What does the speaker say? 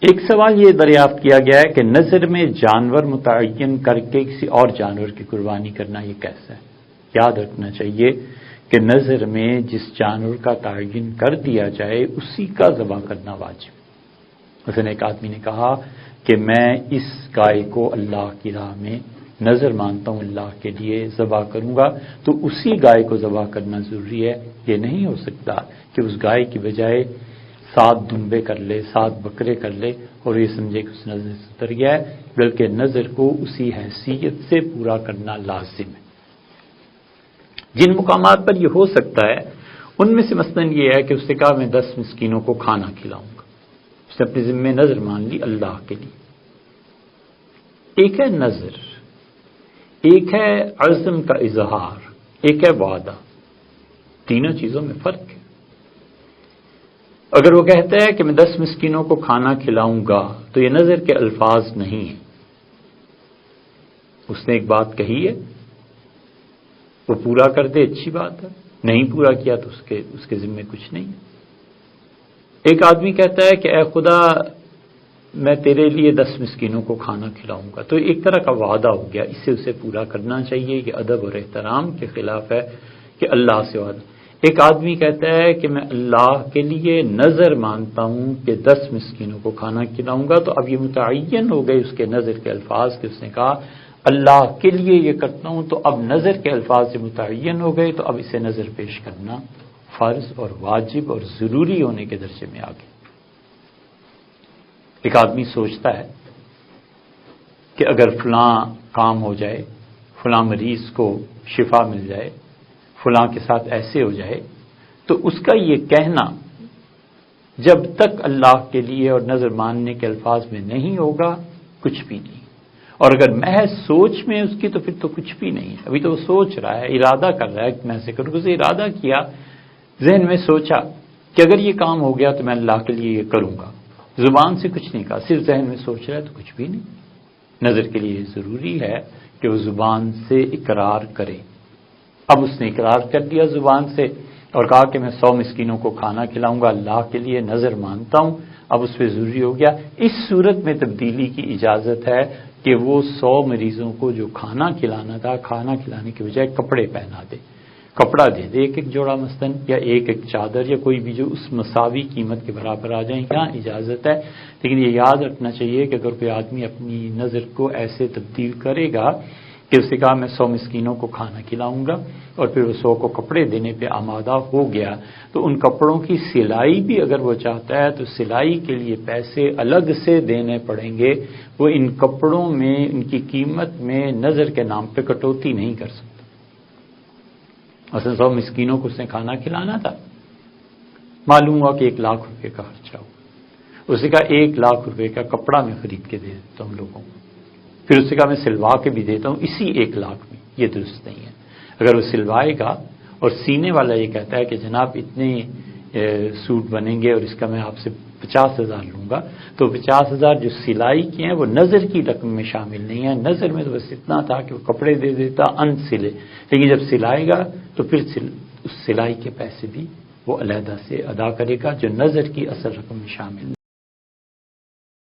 ایک سوال یہ دریافت کیا گیا ہے کہ نظر میں جانور متعین کر کے کسی اور جانور کی قربانی کرنا یہ کیسا ہے؟ یاد رکھنا چاہیے کہ نظر میں جس جانور کا تعین کر دیا جائے اسی کا ذبح کرنا واجب۔ مثلا ایک آدمی نے کہا کہ میں اس گائے کو اللہ کی راہ میں نظر مانتا ہوں، اللہ کے لیے ذبح کروں گا، تو اسی گائے کو ذبح کرنا ضروری ہے۔ یہ نہیں ہو سکتا کہ اس گائے کی بجائے 7 دمبے کر لے، 7 بکرے کر لے اور یہ سمجھے کہ اس نظر سے اتر گیا ہے، بلکہ نظر کو اسی حیثیت سے پورا کرنا لازم ہے۔ جن مقامات پر یہ ہو سکتا ہے ان میں سے مثلاً یہ ہے کہ اس نے کہا میں 10 مسکینوں کو کھانا کھلاؤں گا، اس نے اپنے ذمہ نظر مان لی اللہ کے لیے۔ ایک ہے نظر، ایک ہے عزم کا اظہار، ایک ہے وعدہ، تینوں چیزوں میں فرق ہے۔ اگر وہ کہتا ہے کہ میں 10 مسکینوں کو کھانا کھلاؤں گا تو یہ نظر کے الفاظ نہیں ہیں، اس نے ایک بات کہی ہے، وہ پورا کر دے اچھی بات ہے، نہیں پورا کیا تو اس کے ذمے کچھ نہیں ہے۔ ایک آدمی کہتا ہے کہ اے خدا میں تیرے لیے 10 مسکینوں کو کھانا کھلاؤں گا، تو ایک طرح کا وعدہ ہو گیا، اس سے اسے پورا کرنا چاہیے۔ یہ ادب اور احترام کے خلاف ہے کہ اللہ سے وعدہ۔ ایک آدمی کہتا ہے کہ میں اللہ کے لیے نظر مانتا ہوں کہ 10 مسکینوں کو کھانا کھلاؤں گا، تو اب یہ متعین ہو گئے اس کے نظر کے الفاظ کہ اس نے کہا اللہ کے لیے یہ کرتا ہوں، تو اب نظر کے الفاظ سے متعین ہو گئے، تو اب اسے نظر پیش کرنا فرض اور واجب اور ضروری ہونے کے درجے میں آ گئے۔ ایک آدمی سوچتا ہے کہ اگر فلاں کام ہو جائے، فلاں مریض کو شفا مل جائے، فلاں کے ساتھ ایسے ہو جائے، تو اس کا یہ کہنا جب تک اللہ کے لیے اور نظر ماننے کے الفاظ میں نہیں ہوگا کچھ بھی نہیں، اور اگر محض سوچ میں اس کی تو پھر تو کچھ بھی نہیں ہے۔ ابھی تو وہ سوچ رہا ہے، ارادہ کر رہا ہے کہ میں ایسے کروں، اسے ارادہ کیا، ذہن میں سوچا کہ اگر یہ کام ہو گیا تو میں اللہ کے لیے یہ کروں گا، زبان سے کچھ نہیں کہا، صرف ذہن میں سوچ رہا ہے تو کچھ بھی نہیں۔ نظر کے لیے ضروری ہے کہ وہ زبان سے اقرار کرے۔ اب اس نے اقرار کر دیا زبان سے اور کہا کہ میں 100 مسکینوں کو کھانا کھلاؤں گا، اللہ کے لیے نظر مانتا ہوں، اب اس پہ ضروری ہو گیا۔ اس صورت میں تبدیلی کی اجازت ہے کہ وہ 100 مریضوں کو جو کھانا کھلانا تھا، کھانا کھلانے کے بجائے کپڑے پہنا دے، کپڑا دے دے، ایک جوڑا مثلاً، یا ایک چادر، یا کوئی بھی جو اس مساوی قیمت کے برابر آ جائیں، یہاں اجازت ہے۔ لیکن یہ یاد رکھنا چاہیے کہ اگر کوئی آدمی اپنی نظر کو ایسے تبدیل کرے گا کہ اس نے کہا میں 100 مسکینوں کو کھانا کھلاؤں گا اور پھر وہ 100 کو کپڑے دینے پہ آمادہ ہو گیا، تو ان کپڑوں کی سلائی بھی اگر وہ چاہتا ہے تو سلائی کے لیے پیسے الگ سے دینے پڑیں گے، وہ ان کپڑوں میں ان کی قیمت میں نظر کے نام پہ کٹوتی نہیں کر سکتا۔ اصل 100 مسکینوں کو اس نے کھانا کھلانا تھا، معلوم ہوا کہ 1 لاکھ روپے کا خرچہ ہوا، اس نے کہا 1 لاکھ روپے کا کپڑا میں خرید کے دے دیتا ہوں لوگوں کو، پھر اس نے کہا میں سلوا کے بھی دیتا ہوں اسی 1 لاکھ میں، یہ درست نہیں ہے۔ اگر وہ سلوائے گا اور سینے والا یہ کہتا ہے کہ جناب اتنے سوٹ بنیں گے اور اس کا میں آپ سے 50,000 لوں گا، تو 50,000 جو سلائی کی ہیں وہ نظر کی رقم میں شامل نہیں ہے۔ نظر میں تو بس اتنا تھا کہ وہ کپڑے دے دیتا ان سلے، لیکن جب سلائے گا تو پھر اس سلائی کے پیسے بھی وہ علیحدہ سے ادا کرے گا جو نظر کی اصل رقم میں شامل نہیں۔